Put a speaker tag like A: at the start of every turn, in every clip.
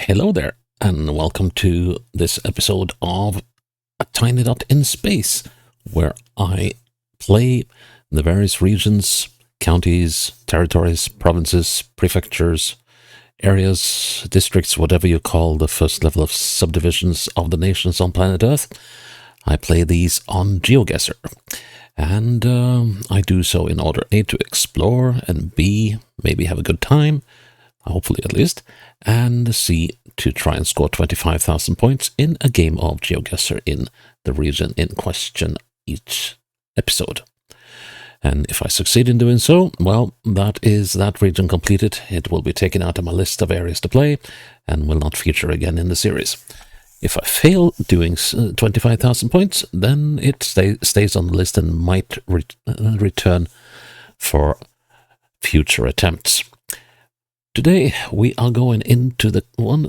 A: Hello there, and welcome to this episode of A Tiny Dot in Space, where I play the various regions, counties, territories, provinces, prefectures, areas, districts, whatever you call the first level of subdivisions of the nations on planet Earth. I play these on GeoGuessr, and I do so in order A, to explore, and B, maybe have a good time, hopefully at least, and C, to try and score 25,000 points in a game of GeoGuessr in the region in question each episode. And if I succeed in doing so, well, that is that region completed. It will be taken out of my list of areas to play and will not feature again in the series. If I fail doing 25,000 points, then it stays on the list and might return for future attempts. Today we are going into the one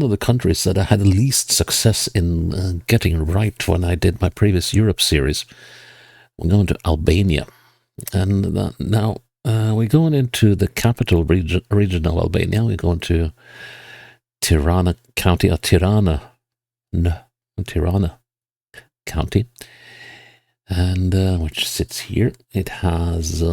A: of the countries that I had the least success in getting right when I did my previous Europe series. We're going to Albania, and now we're going into the capital region of Albania. We're going to Tirana County, or Tirana County, and which sits here. It has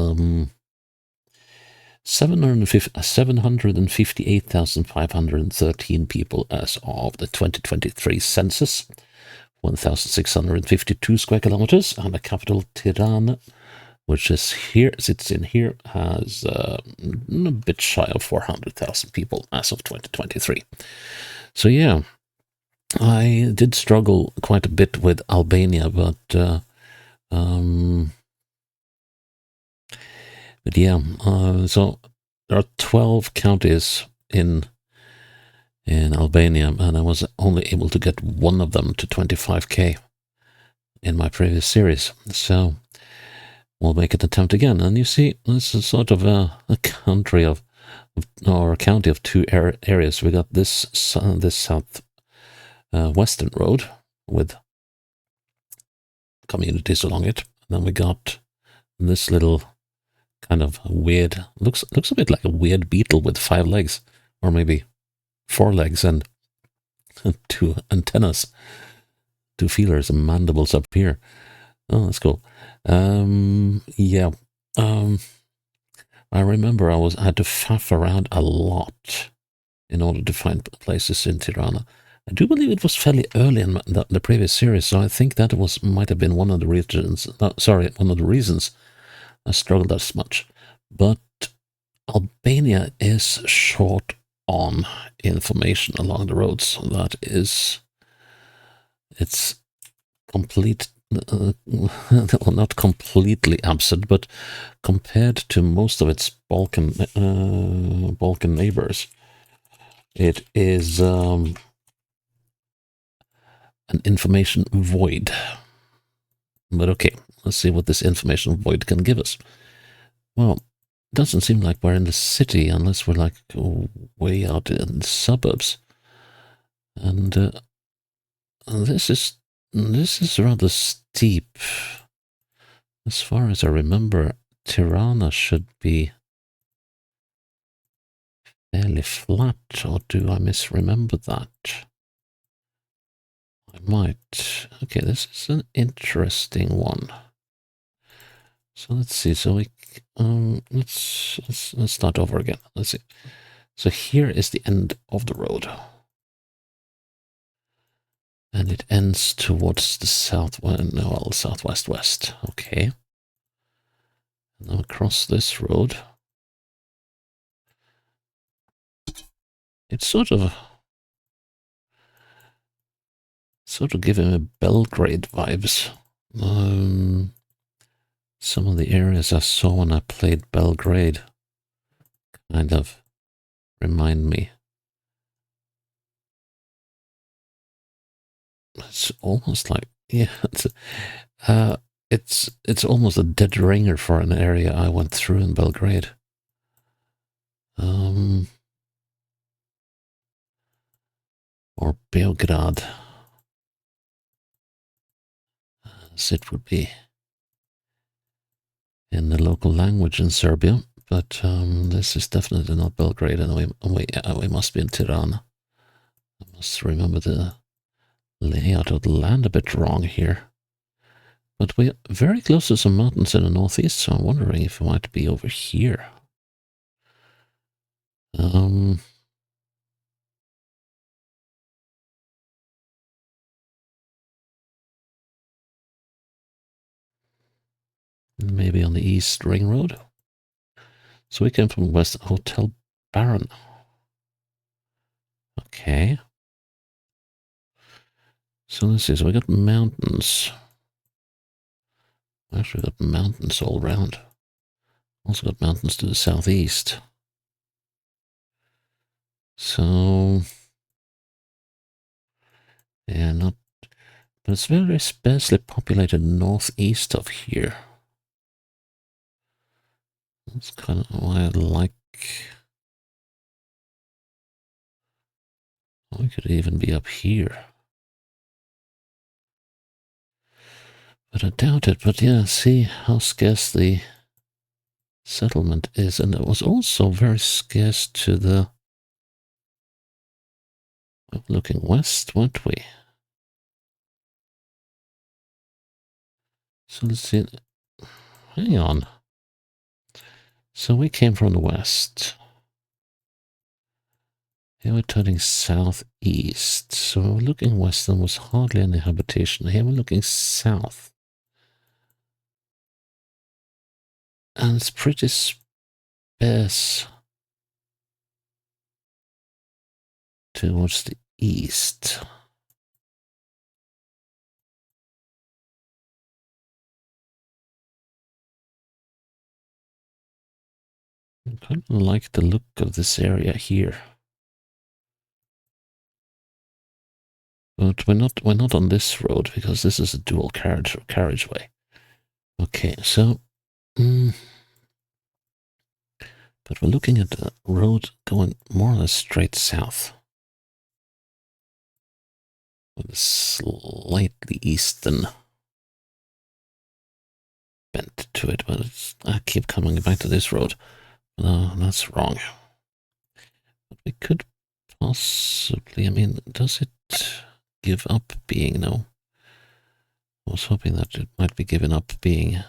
A: 758,513 people as of the 2023 census, 1,652 square kilometers, and the capital Tirana, which is here, sits in here, has a bit shy of 400,000 people as of 2023. So yeah, I did struggle quite a bit with Albania, but yeah, so there are 12 counties in Albania, and I was only able to get one of them to 25k in my previous series. So we'll make an attempt again. And you see, this is sort of a country or a county of two areas. We got this south western road with communities along it. And then we got this little kind of weird, looks a bit like a weird beetle with 5 legs, or maybe 4 legs and 2 antennas, 2 feelers and mandibles up here. Oh, that's cool. Yeah. I remember I had to faff around a lot in order to find places in Tirana. I do believe it was fairly early in the previous series, so I think that might have been one of the reasons I struggled as much. But Albania is short on information along the roads. That is, it's complete, well, not completely absent, but compared to most of its Balkan neighbors, it is an information void. But okay, let's see what this information void can give us. Well, it doesn't seem like we're in the city unless we're like way out in the suburbs. And this is rather steep. As far as I remember, Tirana should be fairly flat, or do I misremember that? I might. Okay, this is an interesting one. So let's see. So we let's start over again. Let's see. So here is the end of the road, and it ends towards the southwest west. Okay. And now across this road, it's sort of giving me Belgrade vibes. Some of the areas I saw when I played Belgrade kind of remind me. It's almost like, yeah, it's almost a dead ringer for an area I went through in Belgrade. Or Beograd, as it would be in the local language in Serbia, but this is definitely not Belgrade, and we must be in Tirana. I must remember the layout of the land a bit wrong here. But we're very close to some mountains in the northeast, so I'm wondering if it might be over here. Maybe on the East Ring Road. So we came from West Hotel Baron. Okay. So let's see. So we got mountains. Actually, got mountains all around. Also got mountains to the southeast. So yeah, not. But it's very sparsely populated northeast of here. That's kind of why I like. We could even be up here. But I doubt it. But yeah, see how scarce the settlement is. And it was also very scarce to the... Looking west, weren't we? So let's see. Hang on. So we came from the west. Here we're turning southeast. So we're looking west and was hardly any habitation. Here we're looking south. And it's pretty sparse towards the east. I kind of like the look of this area here. But we're not on this road because this is a dual carriageway. Okay, so but we're looking at the road going more or less straight south. With a slightly eastern bent to it, but I keep coming back to this road. No, that's wrong. But we could possibly, I mean, does it give up being, no? I was hoping that it might be given up being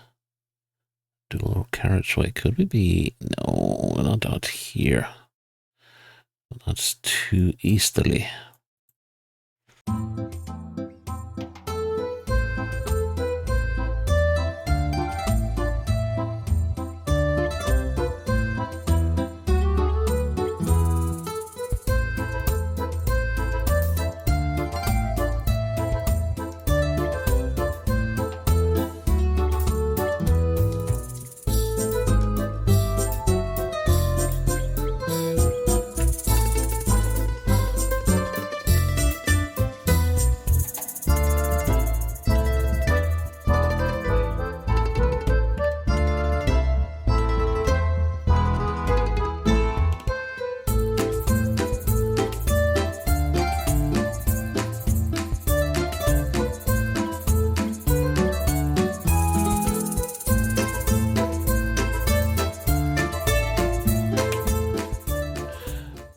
A: dual carriageway. Could we be, no, not out here. That's too easterly.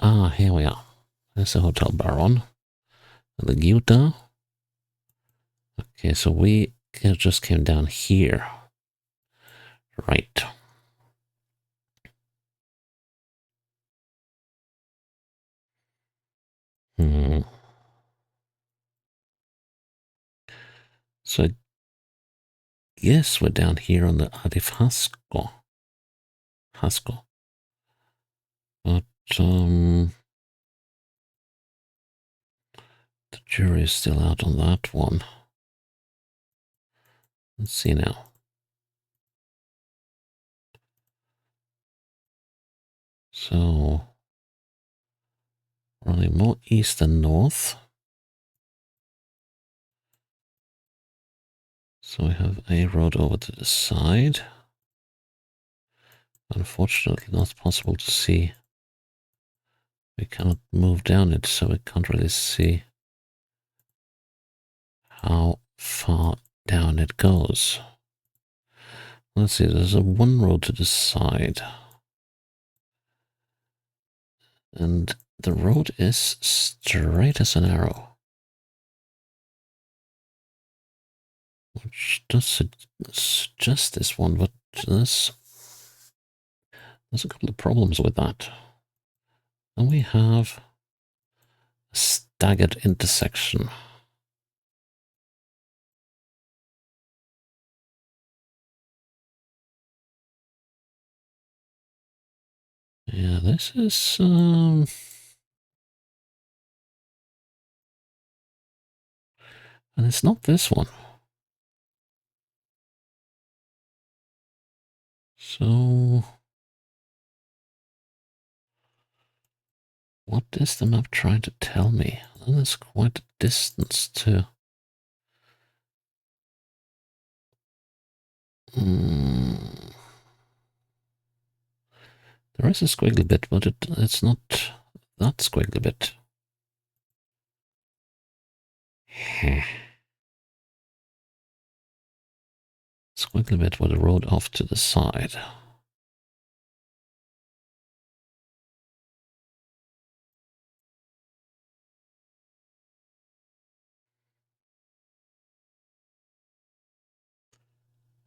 A: Ah, here we are. There's the Hotel Baron. And the Gouda. Okay, so we just came down here. Right. So I guess we're down here on the Adif Hasko. But the jury is still out on that one. Let's see now. So running more east than north. So we have a road over to the side. Unfortunately, not possible to see. We cannot move down it, so we can't really see how far down it goes. Let's see, there's a one road to the side. And the road is straight as an arrow. Which does suggest this one, but there's a couple of problems with that. And we have a staggered intersection. Yeah, this is and it's not this one. So what is the map trying to tell me? And there's quite a distance to There is a squiggly bit, but it's not that squiggly bit. Squiggly bit with the road off to the side.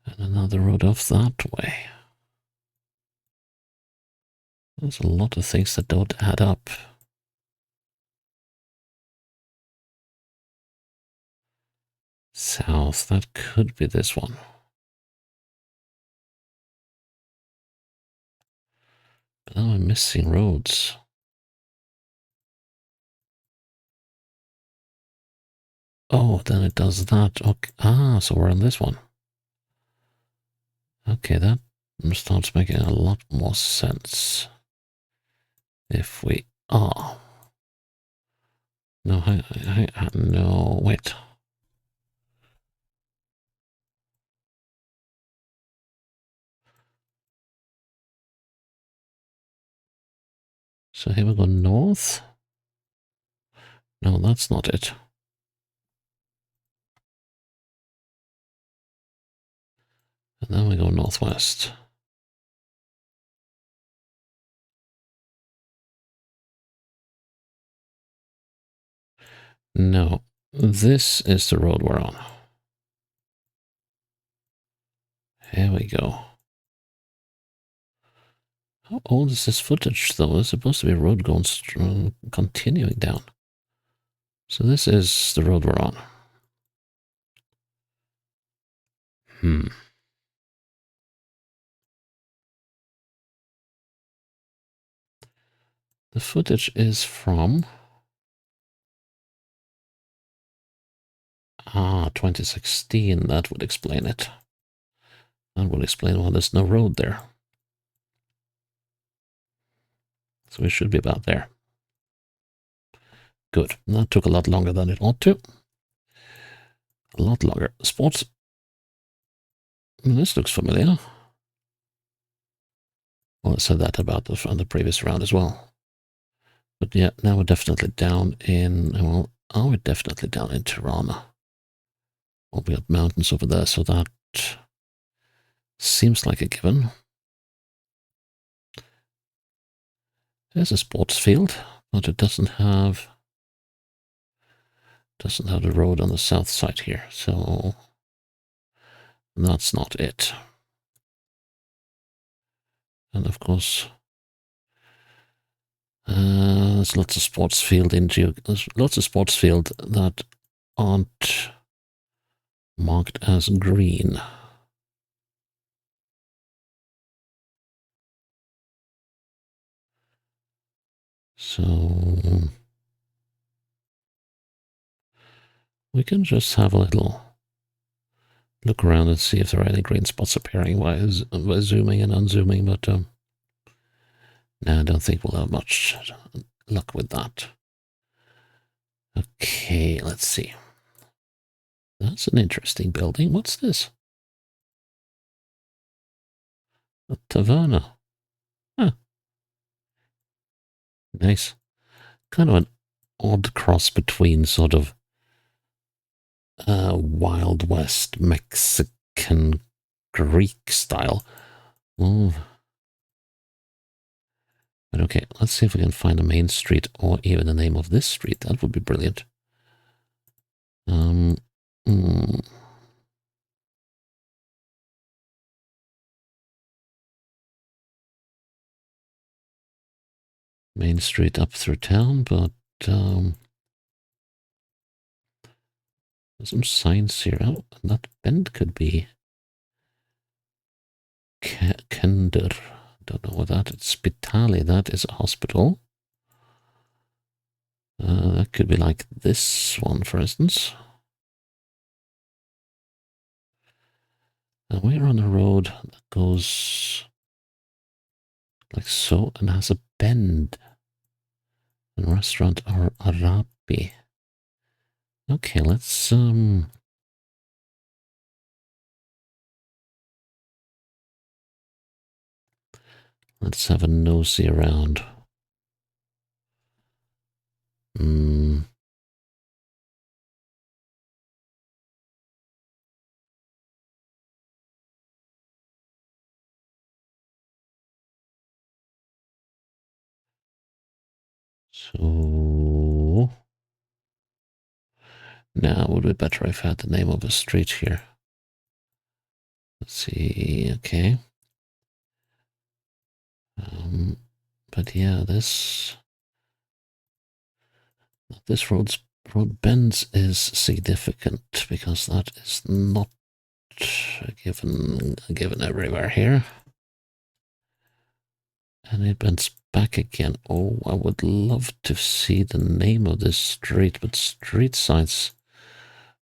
A: And another road off that way. There's a lot of things that don't add up. South, that could be this one. But now I'm missing roads. Oh, then it does that. Okay. Ah, so we're on this one. Okay, that starts making a lot more sense. If we are. No, no, wait. So here we go north. No, that's not it. And then we go northwest. No, this is the road we're on. Here we go. How old is this footage, though? There's supposed to be a road going continuing down. So this is the road we're on. The footage is from 2016. That would explain it. That would explain why there's no road there. So we should be about there. Good. That took a lot longer than it ought to. A lot longer. Sports. This looks familiar. Well, I said that about the previous round as well. But yeah, now we're definitely down in, well, we're definitely down in Tirana. Well, we got mountains over there, so that seems like a given. There's a sports field, but it doesn't have the road on the south side here, so that's not it. And of course, there's lots of sports field there's lots of sports field that aren't marked as green. So we can just have a little look around and see if there are any green spots appearing by zooming and unzooming, but no, I don't think we'll have much luck with that. Okay, let's see. That's an interesting building. What's this? A taverna. Huh. Nice. Kind of an odd cross between sort of Wild West Mexican Greek style. Oh, But okay, let's see if we can find a main street or even the name of this street. That would be brilliant. Mm, Main street up through town, but there's some signs here. Oh, that bend could be Kender. Don't know what that is. Spitali, that is a hospital. That could be like this one, for instance. And we're on a road that goes like so and has a bend. And restaurant or Arabi. Okay, let's have a nosy around. So now it would be better if I had the name of a street here. Let's see. Okay. But yeah, this road bends is significant because that is not given everywhere here. And it bends back again. Oh, I would love to see the name of this street, but street signs,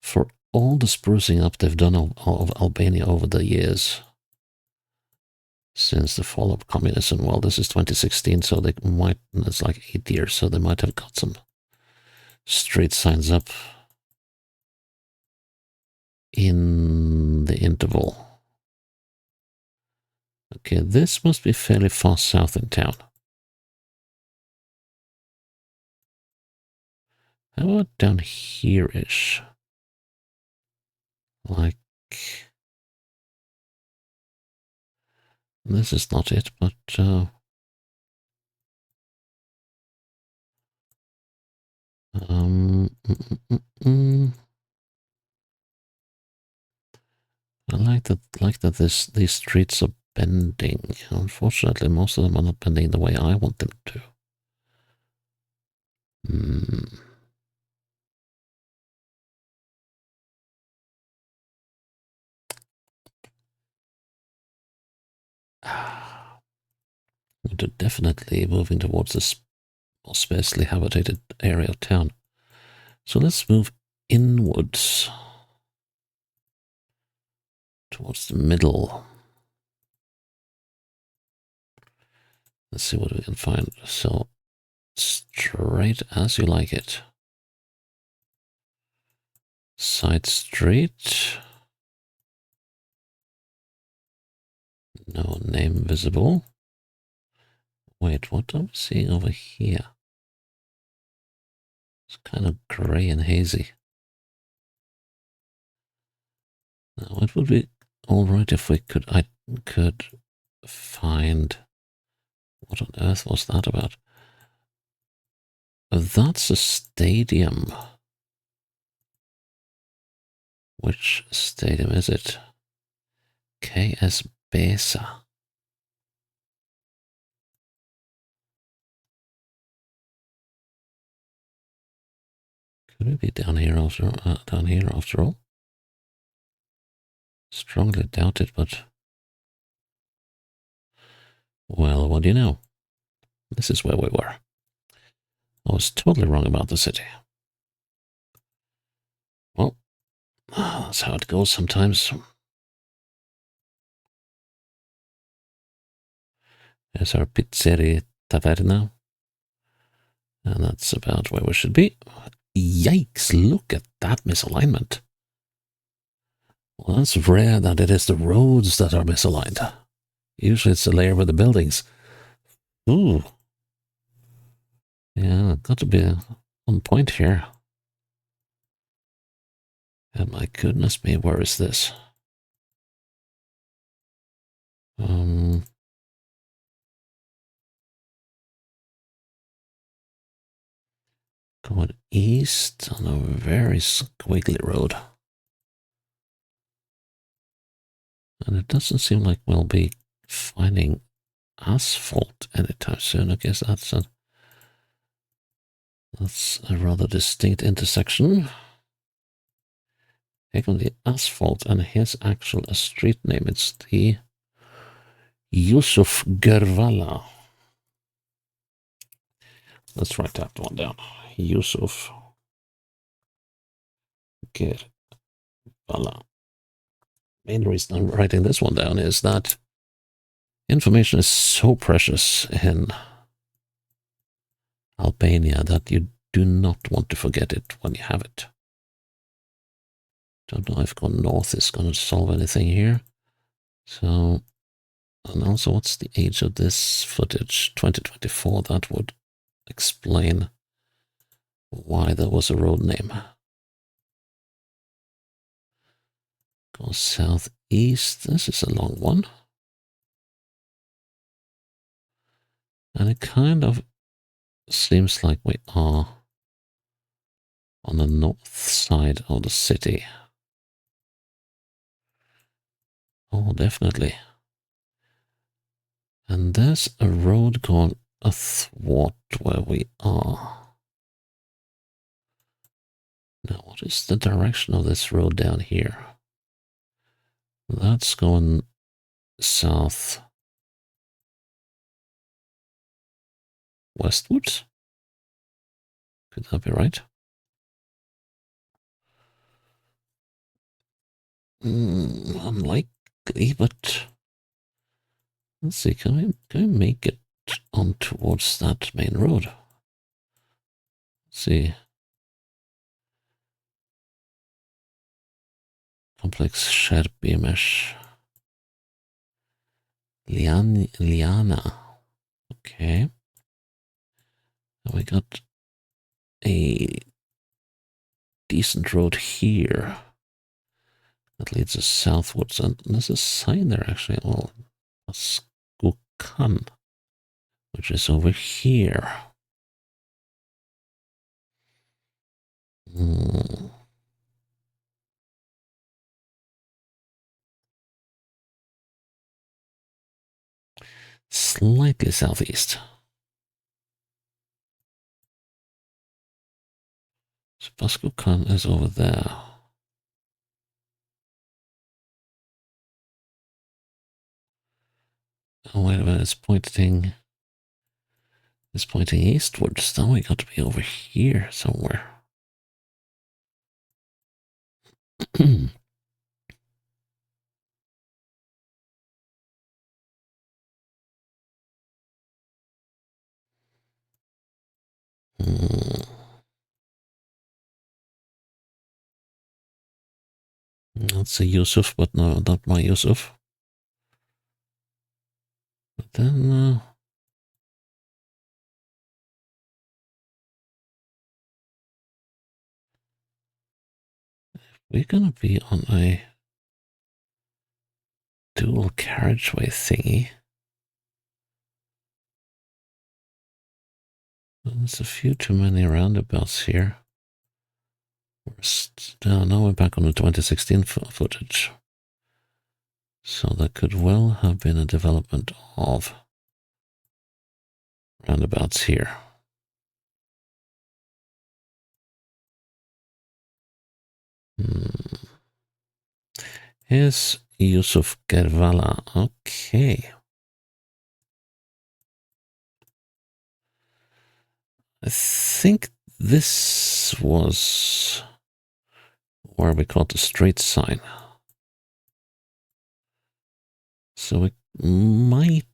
A: for all the sprucing up they've done of Albania over the years, since the fall of communism. Well, this is 2016, so it's like 8 years, so they might have got some street signs up in the interval. Okay, this must be fairly far south in town. How about down here-ish? Like, this is not it, but I like that these streets are bending. Unfortunately, most of them are not bending the way I want them to. We're definitely moving towards this more sparsely habitated area of town. So let's move inwards towards the middle. Let's see what we can find. So straight as you like it. Side street. No name visible. Wait, what am I seeing over here? It's kind of grey and hazy. Now, it would be all right if I could find, what on earth was that about? That's a stadium. Which stadium is it? KS Besa. Could it be down here after all? Strongly doubt it, but well, what do you know? This is where we were. I was totally wrong about the city. Well, that's how it goes sometimes. There's our Pizzeria Taverna. And that's about where we should be. Yikes, look at that misalignment. Well, that's rare that it is the roads that are misaligned. Usually it's the layer with the buildings. Ooh. Yeah, got to be on point here. And my goodness me, where is this? Going east on a very squiggly road. And it doesn't seem like we'll be finding asphalt anytime soon. I guess that's a rather distinct intersection. Take on the asphalt, and here's actually a street name. It's the Yusuf Gervala. Let's write that one down. Yusuf Gervala. Main reason I'm writing this one down is that information is so precious in Albania that you do not want to forget it when you have it. Don't know if going north is going to solve anything here. So, and also what's the age of this footage? 2024, that would explain why there was a road name. Go southeast, this is a long one. And it kind of seems like we are on the north side of the city. Oh, definitely. And there's a road going athwart where we are. Now, what is the direction of this road down here? That's going south westwards. Could that be right? Unlikely, but let's see. Can we make it on towards that main road? Let's see. Complex Sherbimesh. Liana. Okay. And we got a decent road here that leads us southwards, and there's a sign there actually. Oh, Skukan, which is over here. Slightly southeast. So Baskukan is over there. Oh, wait a minute, it's pointing eastwards. Now we got to be over here somewhere. That's a Yusuf, but no, not my Yusuf. But then, we're gonna be on a dual carriageway thingy. There's a few too many roundabouts here. Now we're back on the 2016 footage. So that could well have been a development of roundabouts here. Here's Yusuf Gervala. Okay. I think this was where we caught the street sign. So it might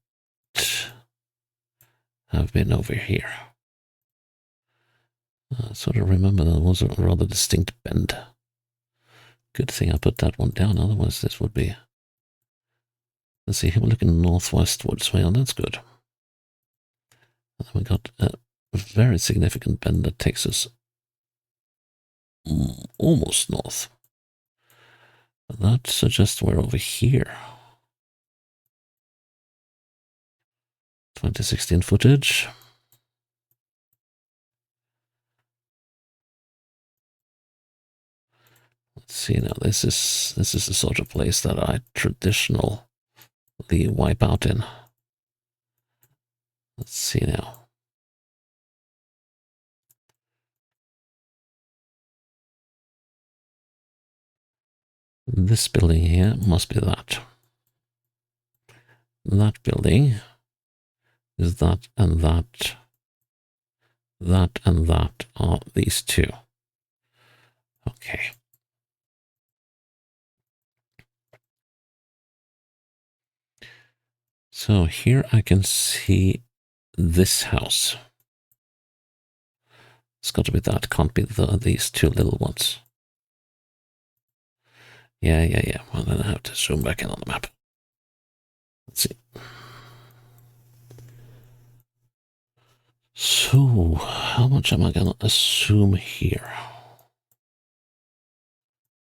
A: have been over here. I sort of remember that was a rather distinct bend. Good thing I put that one down, otherwise this would be... Let's see, here we're looking northwestwards. Well, that's good. And then we got a very significant bend that takes us almost north. That suggests we're over here. 2016 footage. See now, this is the sort of place that I traditionally wipe out in. Let's see now. This building here must be that. That building is that, and that. That and that are these two. Okay. So here I can see this house. It's got to be that. Can't be these two little ones. Yeah. Well, then I have to zoom back in on the map. Let's see. So, how much am I going to assume here?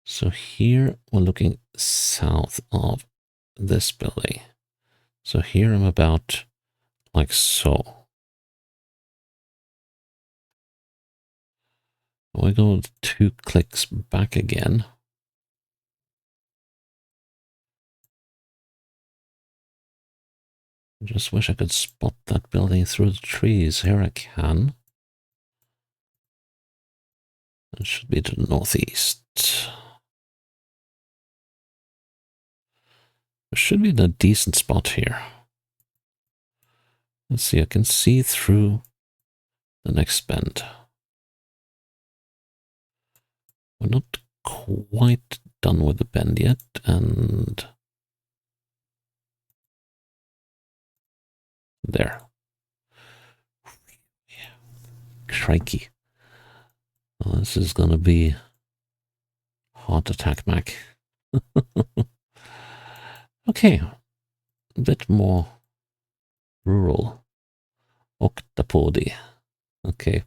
A: So here we're looking south of this building. So here I'm about like so. We go 2 clicks back again. I just wish I could spot that building through the trees. Here I can. It should be to the northeast. There should be a decent spot here. Let's see, I can see through the next bend. We're not quite done with the bend yet, and there. Crikey. Well, this is gonna be heart attack, Mac. Okay, a bit more rural. Octopody. Okay.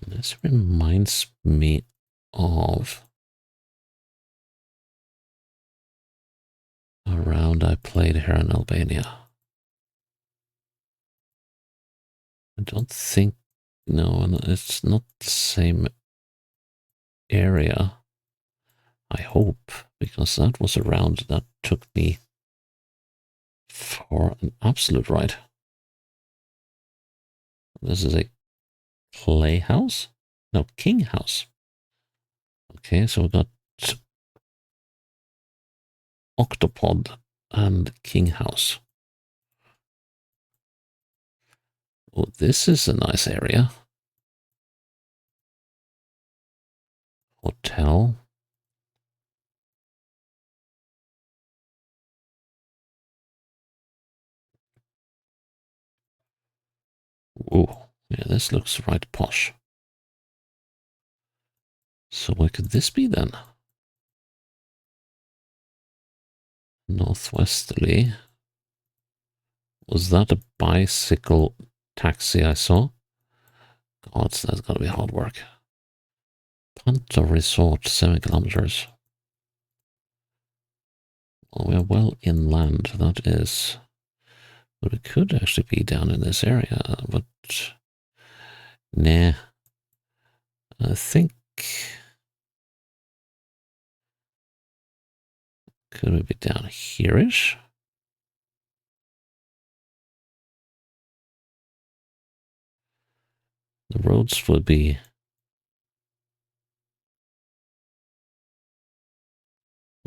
A: This reminds me of a round I played here in Albania. I don't think, no, it's not the same area. I hope, because that was a round that took me for an absolute ride. This is a playhouse? No, king house. Okay, so we got octopod and king house. Oh, this is a nice area. Hotel. Oh, yeah, this looks right posh. So where could this be then? Northwesterly. Was that a bicycle taxi I saw? God, that's gotta be hard work. Punta Resort, 7 kilometers. Well, we're well inland, that is. But it could actually be down in this area, but nah. I think could it be down here-ish? The roads would be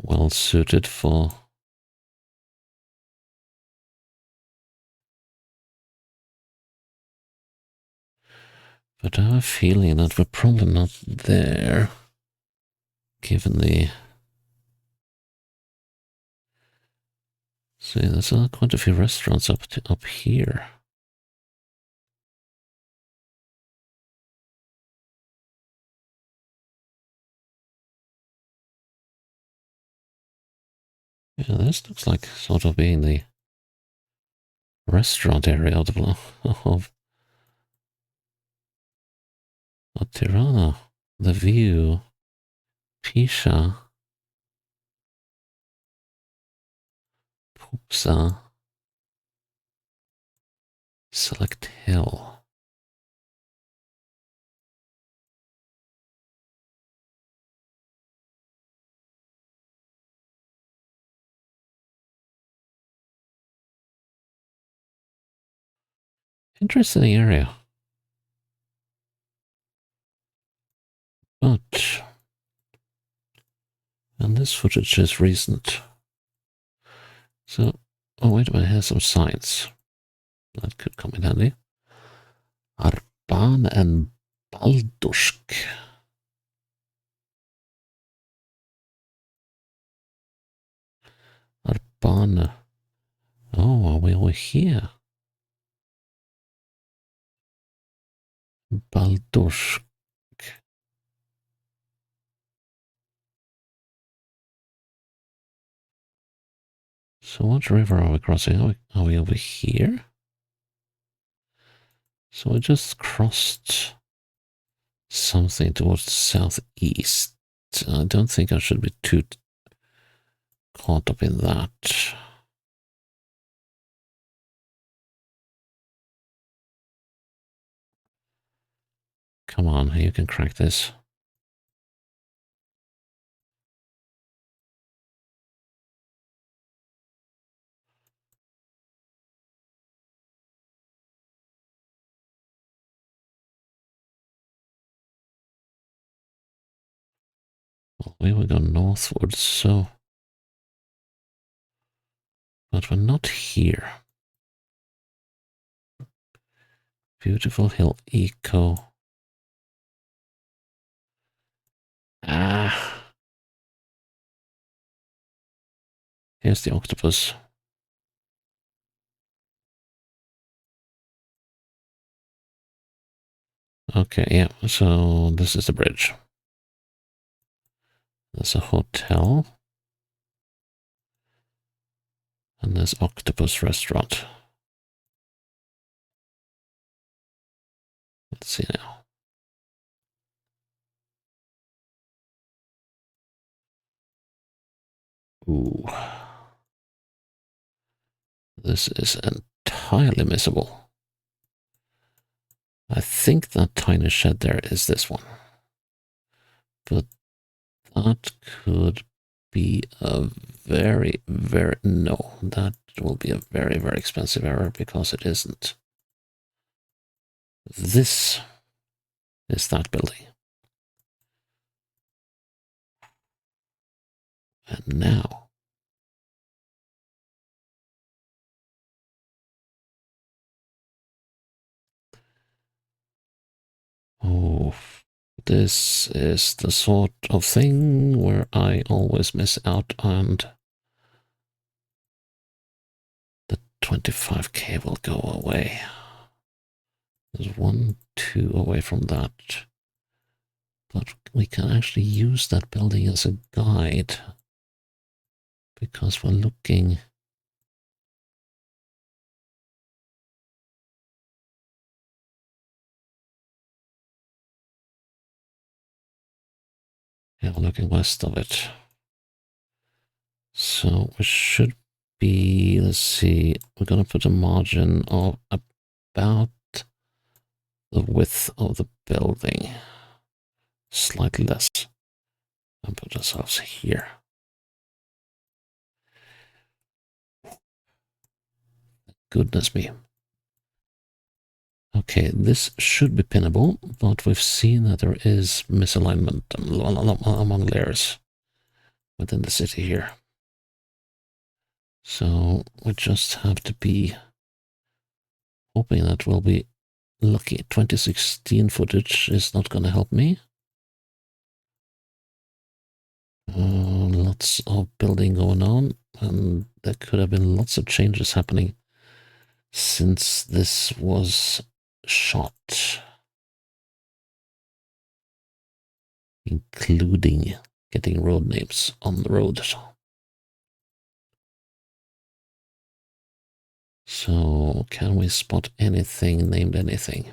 A: well suited for but I have a feeling that we're probably not there, given the... See, there's quite a few restaurants up here. Yeah, this looks like sort of being the restaurant area of Tirana. The view, Pisha, Pupsa, Select Hill. Interesting area. But, and this footage is recent. So, oh wait a minute, here's some signs. That could come in handy. Arban and Baldusk. Arban. Oh, are we over here? Baldusk. So what river are we crossing? Are we over here? So I just crossed something towards the southeast. I don't think I should be too caught up in that. Come on, you can crack this. Well, we will go northwards, so... But we're not here. Beautiful hill eco. Ah! Here's the octopus. Okay, yeah, so this is the bridge. There's a hotel. And there's Octopus Restaurant. Let's see now. Ooh. This is entirely missable. I think that tiny shed there is this one. But that could be a very, very... No, that will be a very, very expensive error because it isn't. This is that building. And now... Oh, this is the sort of thing where I always miss out and the 25k will go away. There's 1, 2 away from that. But we can actually use that building as a guide because we're looking... Yeah, we're looking west of it. So we should be, let's see, we're going to put a margin of about the width of the building. Slightly less. And put ourselves here. Goodness me. Okay, this should be pinnable, but we've seen that there is misalignment among layers within the city here. So we just have to be hoping that we'll be lucky. 2016 footage is not going to help me. Lots of building going on, and there could have been lots of changes happening since this was shot, including getting road names on the road. So, can we spot anything named anything?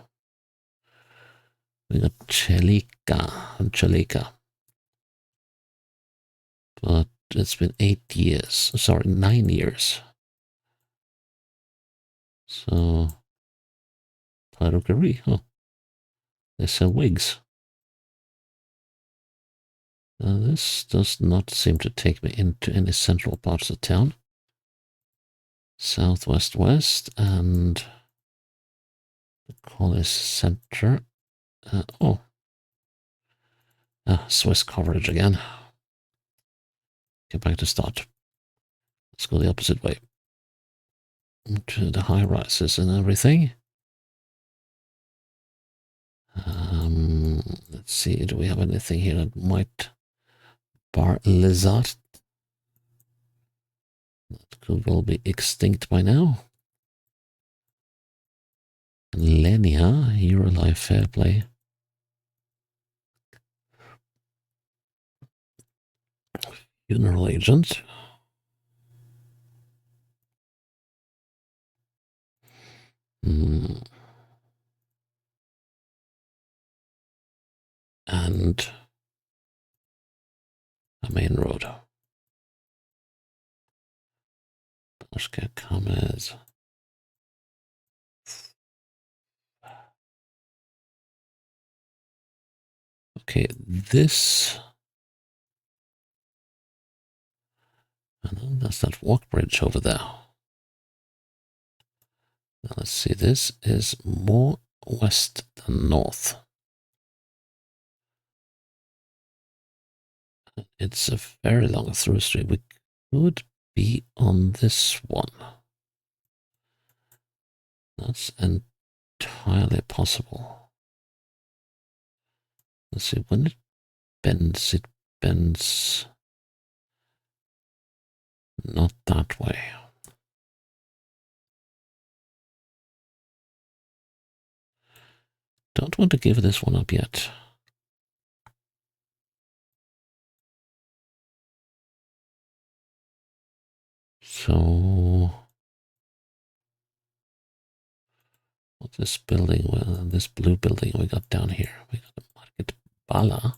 A: We got Chalika. But it's been 8 years. Sorry, 9 years. So, perukeri, huh? They sell wigs. Now, this does not seem to take me into any central parts of town. Southwest west and The college center. Swiss coverage again. Get back to start. Let's go the opposite way. To the high rises and everything. Let's see, do we have anything here that might bar lizard? That could well be extinct by now. Lenia, Hero Life Fair Play. Funeral Agent. And a main road. Bashka Kamez. Okay, this. And then that's that walk bridge over there. Now let's see, this is more west than north. It's a very long through street. We could be on this one. That's entirely possible. Let's see, when it bends not that way. Don't want to give this one up yet. So, what's this building? Well, this blue building we got down here. We got the Market Bala.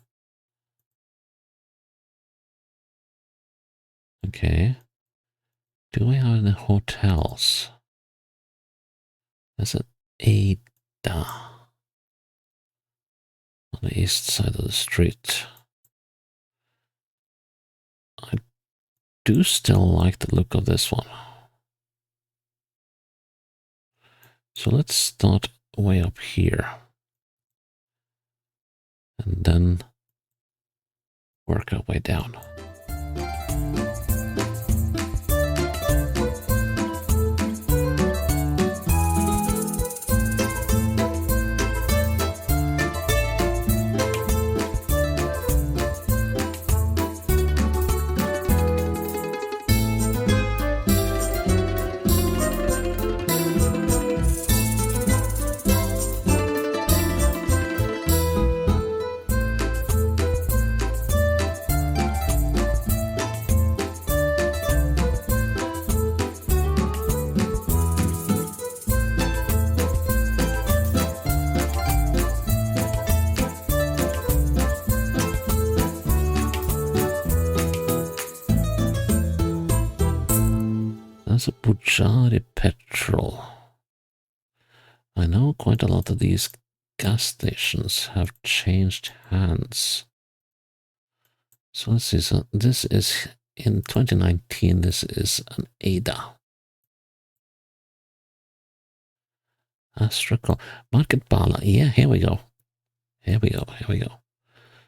A: Okay. Do we have any hotels? There's an Ada on the east side of the street. I do still like the look of this one. So let's start way up here. And then work our way down. There's a Bujari petrol. I know quite a lot of these gas stations have changed hands. So let's see, so this is in 2019, this is an Ada. Astraco. Market Bala. Yeah, here we go. Here we go.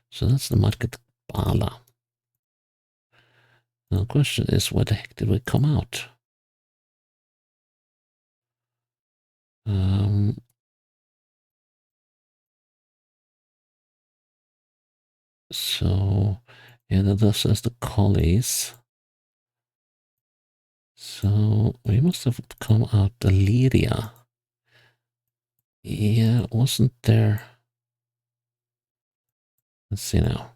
A: So that's the Market Bala. Now the question is, where the heck did we come out? So, yeah, this is the collies. So, we must have come out the Lyria. Yeah, wasn't there? Let's see now.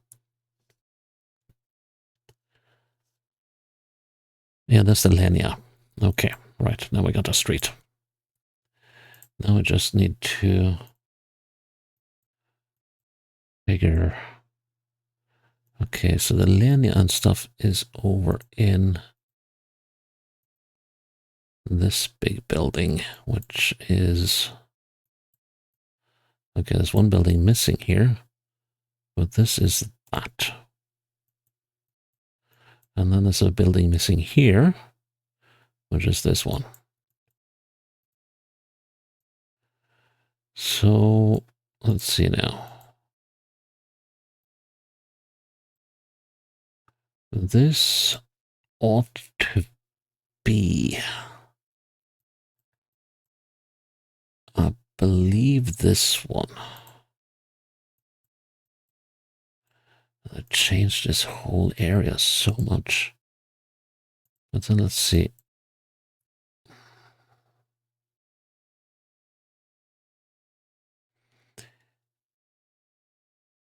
A: Yeah, that's the Lenia. Okay, right, now we got a street. Now we just need to figure. Okay, so the Lenia and stuff is over in this big building, which is... Okay, there's one building missing here, but this is that. And then there's a building missing here, which is this one. So let's see now. This ought to be, I believe, this one. I changed this whole area so much. But then let's see.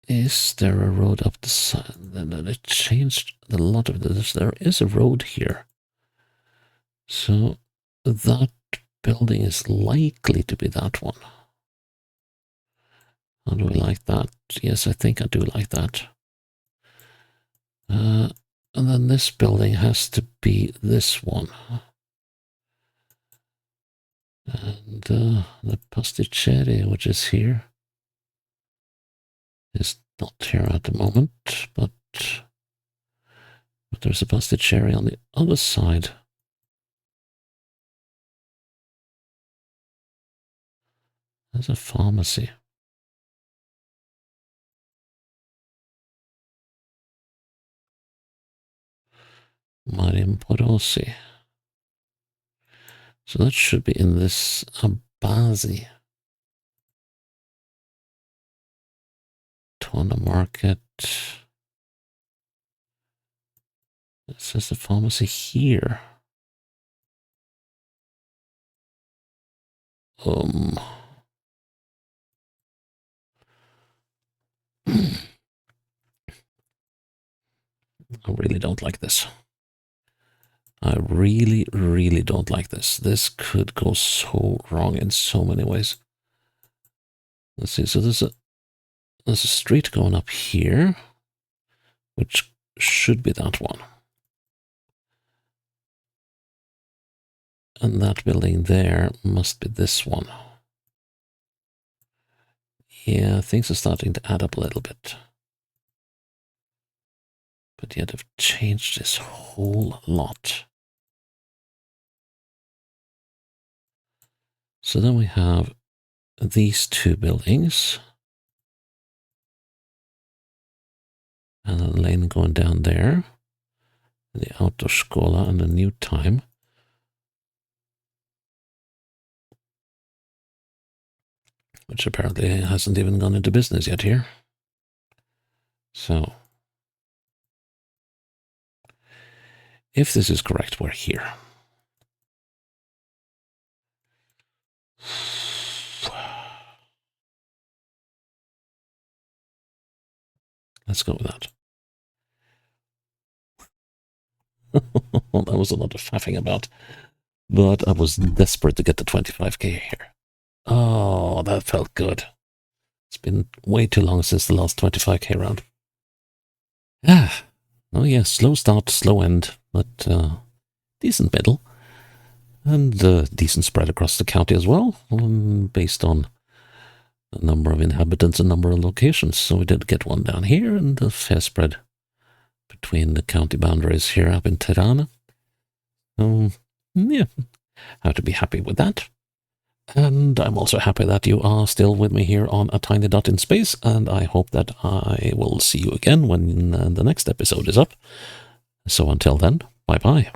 A: Is there a road up the side? Then it changed a lot of this. There is a road here. So that building is likely to be that one. How do I like that? Yes, I think I do like that. And then this building has to be this one. And the pasticceria, which is here, is not here at the moment, but there's a pasticceria on the other side. There's a pharmacy. Mariam Porosi. So that should be in this Abazi. Tona Market. It says the pharmacy here. I really don't like this. I really, really don't like this. This could go so wrong in so many ways. Let's see. So there's a street going up here, which should be that one. And that building there must be this one. Yeah, things are starting to add up a little bit. But yet I've changed this whole lot. So then we have these two buildings. And a lane going down there. The Autoskola and the new time. Which apparently hasn't even gone into business yet here. So, if this is correct, we're here. Let's go with that. Well, that was a lot of faffing about. But I was desperate to get the 25k here. Oh, that felt good. It's been way too long since the last 25k round. Ah, oh yeah, slow start, slow end, but decent middle. And decent spread across the county as well, based on the number of inhabitants and number of locations. So we did get one down here, and a fair spread between the county boundaries here up in Tirana. Yeah, I have to be happy with that. And I'm also happy that you are still with me here on A Tiny Dot in Space, and I hope that I will see you again when the next episode is up. So until then, bye-bye.